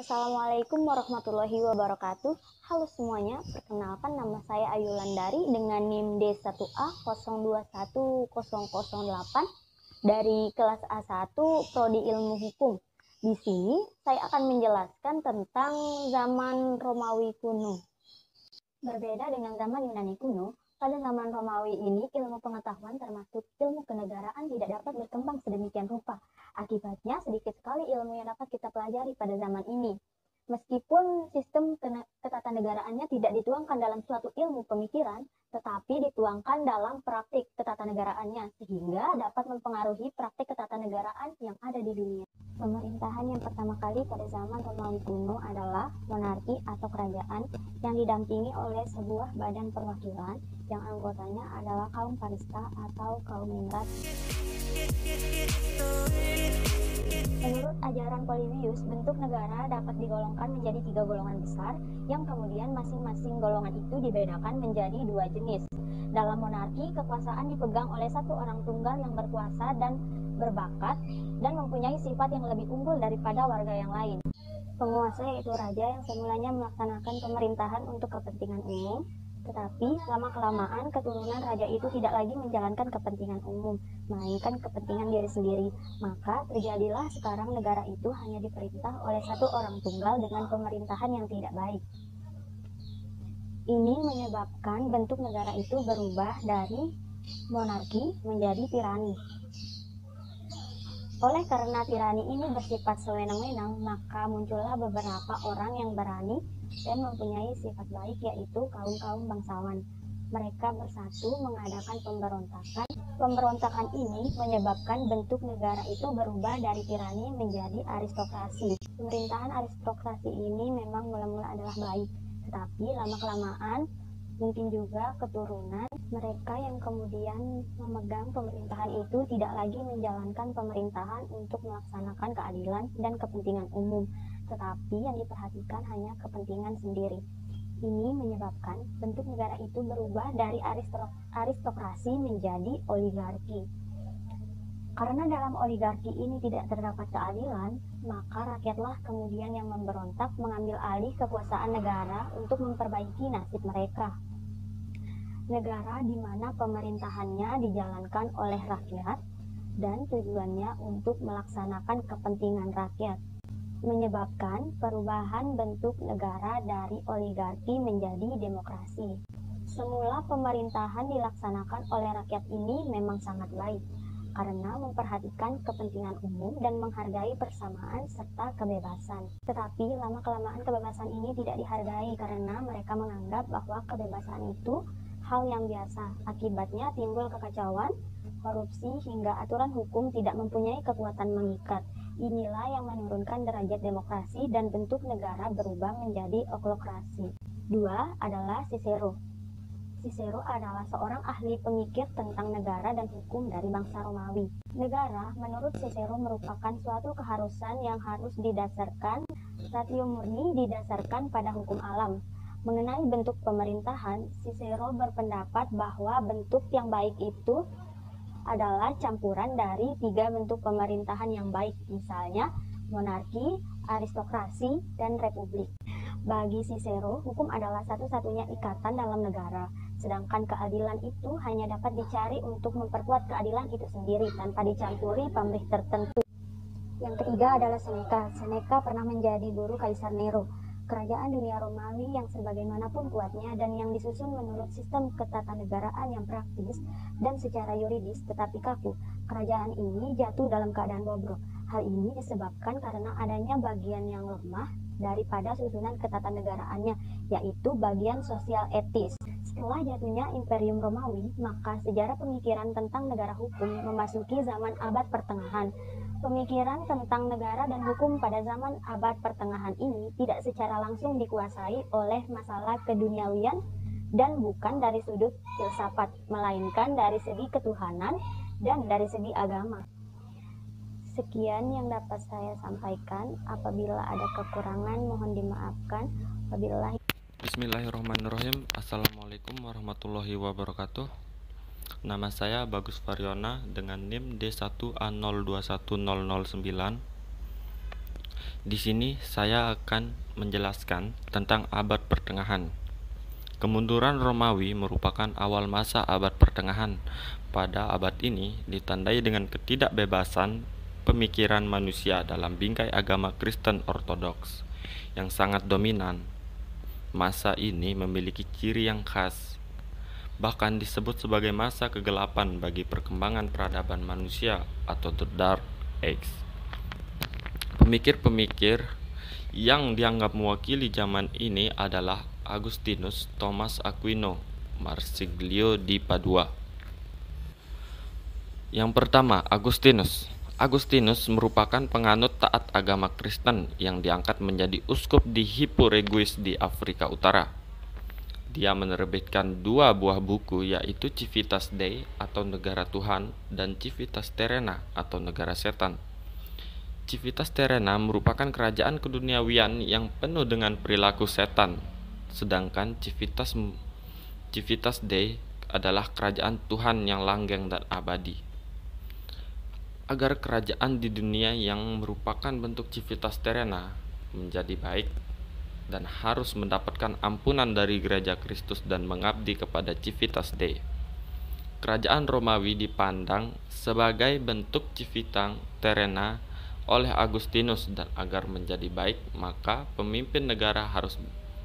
Assalamualaikum warahmatullahi wabarakatuh. Halo semuanya, perkenalkan nama saya Ayu Landari dengan NIM D1A021008 dari kelas A1 Prodi Ilmu Hukum. Di sini saya akan menjelaskan tentang zaman Romawi kuno. Berbeda dengan zaman Yunani kuno, pada zaman Romawi ini ilmu pengetahuan termasuk ilmu kenegaraan tidak dapat berkembang sedemikian rupa. Akibatnya sedikit sekali ilmu yang dapat kita pelajari pada zaman ini. Meskipun sistem ketatanegaraannya tidak dituangkan dalam suatu ilmu pemikiran, tetapi dituangkan dalam praktik ketatanegaraannya, sehingga dapat mempengaruhi praktik ketatanegaraan yang ada di dunia. Pemerintahan yang pertama kali pada zaman Romawi kuno adalah monarki atau kerajaan yang didampingi oleh sebuah badan perwakilan yang anggotanya adalah kaum Parista atau kaum Ningrat. Menurut ajaran Polinius, bentuk negara dapat digolongkan menjadi 3 golongan besar yang kemudian masing-masing golongan itu dibedakan menjadi 2 jenis. Dalam monarki, kekuasaan dipegang oleh satu orang tunggal yang berkuasa dan berbakat dan mempunyai sifat yang lebih unggul daripada warga yang lain. Penguasa yaitu raja yang semulanya melaksanakan pemerintahan untuk kepentingan umum, tetapi lama-kelamaan keturunan raja itu tidak lagi menjalankan kepentingan umum, melainkan kepentingan diri sendiri. Maka terjadilah sekarang negara itu hanya diperintah oleh satu orang tunggal dengan pemerintahan yang tidak baik. Ini menyebabkan bentuk negara itu berubah dari monarki menjadi tirani. Oleh karena tirani ini bersifat sewenang-wenang, maka muncullah beberapa orang yang berani dan mempunyai sifat baik, yaitu kaum-kaum bangsawan. Mereka bersatu mengadakan pemberontakan. Pemberontakan ini menyebabkan bentuk negara itu berubah dari tirani menjadi aristokrasi. Pemerintahan aristokrasi ini memang mula-mula adalah baik, tetapi lama-kelamaan mungkin juga keturunan mereka yang kemudian memegang pemerintahan itu tidak lagi menjalankan pemerintahan untuk melaksanakan keadilan dan kepentingan umum, tetapi yang diperhatikan hanya kepentingan sendiri. Ini menyebabkan bentuk negara itu berubah dari aristokrasi menjadi oligarki. Karena dalam oligarki ini tidak terdapat keadilan, maka rakyatlah kemudian yang memberontak mengambil alih kekuasaan negara untuk memperbaiki nasib mereka. Negara di mana pemerintahannya dijalankan oleh rakyat dan tujuannya untuk melaksanakan kepentingan rakyat, menyebabkan perubahan bentuk negara dari oligarki menjadi demokrasi. Semula pemerintahan dilaksanakan oleh rakyat ini memang sangat baik, karena memperhatikan kepentingan umum dan menghargai persamaan serta kebebasan. Tetapi lama-kelamaan kebebasan ini tidak dihargai karena mereka menganggap bahwa kebebasan itu hal yang biasa. Akibatnya timbul kekacauan, korupsi, hingga aturan hukum tidak mempunyai kekuatan mengikat. Inilah yang menurunkan derajat demokrasi dan bentuk negara berubah menjadi oklokrasi. 2 adalah Cicero. Cicero adalah seorang ahli pemikir tentang negara dan hukum dari bangsa Romawi. Negara, menurut Cicero, merupakan suatu keharusan yang harus didasarkan ratio murni didasarkan pada hukum alam. Mengenai bentuk pemerintahan, Cicero berpendapat bahwa bentuk yang baik itu adalah campuran dari 3 bentuk pemerintahan yang baik, misalnya monarki, aristokrasi, dan republik. Bagi Cicero, hukum adalah satu-satunya ikatan dalam negara, sedangkan keadilan itu hanya dapat dicari untuk memperkuat keadilan itu sendiri tanpa dicampuri pamrih tertentu. Yang ketiga adalah Seneca. Seneca pernah menjadi guru Kaisar Nero. Kerajaan dunia Romawi yang sebagaimanapun kuatnya dan yang disusun menurut sistem ketatanegaraan yang praktis dan secara yuridis tetapi kaku, kerajaan ini jatuh dalam keadaan bobrok. Hal ini disebabkan karena adanya bagian yang lemah daripada susunan ketatanegaraannya, yaitu bagian sosial etis. Setelah jatuhnya Imperium Romawi, maka sejarah pemikiran tentang negara hukum memasuki zaman abad pertengahan. Pemikiran tentang negara dan hukum pada zaman abad pertengahan ini tidak secara langsung dikuasai oleh masalah keduniawian dan bukan dari sudut filsafat, melainkan dari segi ketuhanan dan dari segi agama. Sekian yang dapat saya sampaikan. Apabila ada kekurangan mohon dimaafkan. Wabillahi. Bismillahirrahmanirrahim. Assalamualaikum warahmatullahi wabarakatuh. Nama saya Bagus Faryona dengan NIM D1A021009. Di sini saya akan menjelaskan tentang abad pertengahan. Kemunduran Romawi merupakan awal masa abad pertengahan. Pada abad ini ditandai dengan ketidakbebasan pemikiran manusia dalam bingkai agama Kristen Ortodoks yang sangat dominan. Masa ini memiliki ciri yang khas, bahkan disebut sebagai masa kegelapan bagi perkembangan peradaban manusia atau The Dark Age. Pemikir-pemikir yang dianggap mewakili zaman ini adalah Agustinus, Thomas Aquino, Marsiglio di Padua. Yang pertama, Agustinus. Agustinus merupakan penganut taat agama Kristen yang diangkat menjadi uskup di Hippo Regius di Afrika Utara. Dia menerbitkan 2 buah buku, yaitu Civitas Dei atau Negara Tuhan dan Civitas Terrena atau Negara Setan. Civitas Terrena merupakan kerajaan keduniawian yang penuh dengan perilaku setan, sedangkan Civitas Dei adalah kerajaan Tuhan yang langgeng dan abadi. Agar kerajaan di dunia yang merupakan bentuk Civitas Terrena menjadi baik dan harus mendapatkan ampunan dari Gereja Kristus dan mengabdi kepada Civitas Dei. Kerajaan Romawi dipandang sebagai bentuk Civitas Terrena oleh Agustinus, dan agar menjadi baik maka pemimpin negara harus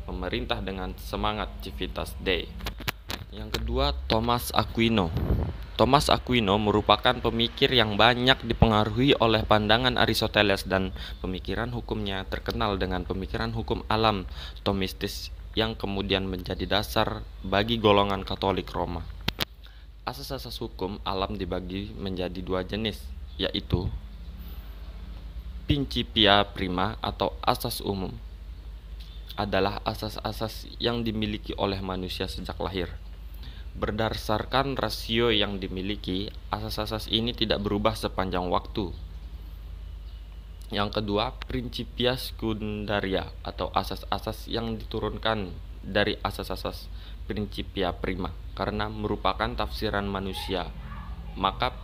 memerintah dengan semangat Civitas Dei. Yang kedua, Thomas Aquino. Thomas Aquino merupakan pemikir yang banyak dipengaruhi oleh pandangan Aristoteles, dan pemikiran hukumnya terkenal dengan pemikiran hukum alam Thomistis yang kemudian menjadi dasar bagi golongan Katolik Roma. Asas-asas hukum alam dibagi menjadi 2 jenis, yaitu Principia prima atau asas umum adalah asas-asas yang dimiliki oleh manusia sejak lahir. Berdasarkan rasio yang dimiliki, asas-asas ini tidak berubah sepanjang waktu. Yang kedua, Principia secundaria atau asas-asas yang diturunkan dari asas-asas Principia prima karena merupakan tafsiran manusia. Maka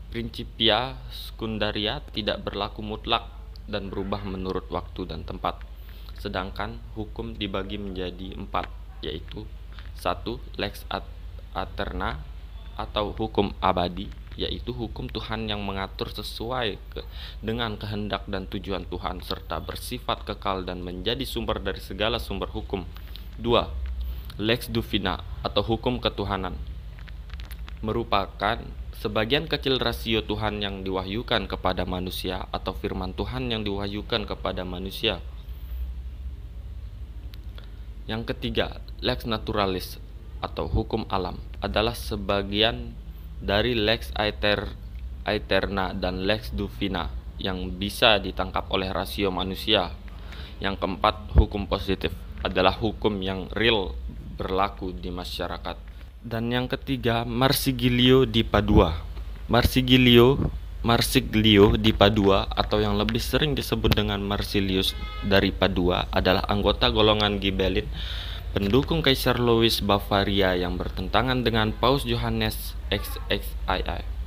Principia secundaria tidak berlaku mutlak dan berubah menurut waktu dan tempat. Sedangkan hukum dibagi menjadi 4, yaitu 1. Lex aeterna atau hukum abadi, yaitu hukum Tuhan yang mengatur sesuai dengan kehendak dan tujuan Tuhan serta bersifat kekal dan menjadi sumber dari segala sumber hukum. 2. Lex divina atau hukum ketuhanan, merupakan sebagian kecil rasio Tuhan yang diwahyukan kepada manusia atau firman Tuhan yang diwahyukan kepada manusia. Yang ketiga, lex naturalis atau hukum alam adalah sebagian dari lex aeterna dan lex divina yang bisa ditangkap oleh rasio manusia. Yang keempat, hukum positif adalah hukum yang real berlaku di masyarakat. Dan yang ketiga, Marsiglio di Padua. Marsiglio di Padua atau yang lebih sering disebut dengan Marsilius dari Padua adalah anggota golongan Ghibelline, pendukung Kaisar Louis Bavaria yang bertentangan dengan Paus Yohanes XXII.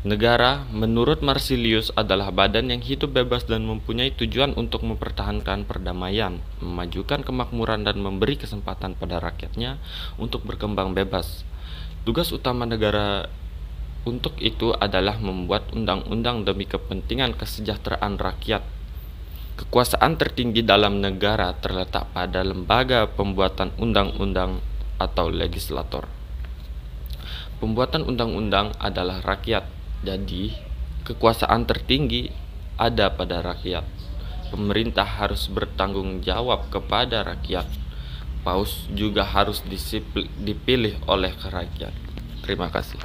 Negara, menurut Marsilius, adalah badan yang hidup bebas dan mempunyai tujuan untuk mempertahankan perdamaian, memajukan kemakmuran, dan memberi kesempatan pada rakyatnya untuk berkembang bebas. Tugas utama negara untuk itu adalah membuat undang-undang demi kepentingan kesejahteraan rakyat. Kekuasaan tertinggi dalam negara terletak pada lembaga pembuatan undang-undang atau legislator. Pembuatan undang-undang adalah rakyat. Jadi, kekuasaan tertinggi ada pada rakyat. Pemerintah harus bertanggung jawab kepada rakyat. Paus juga harus dipilih oleh rakyat. Terima kasih.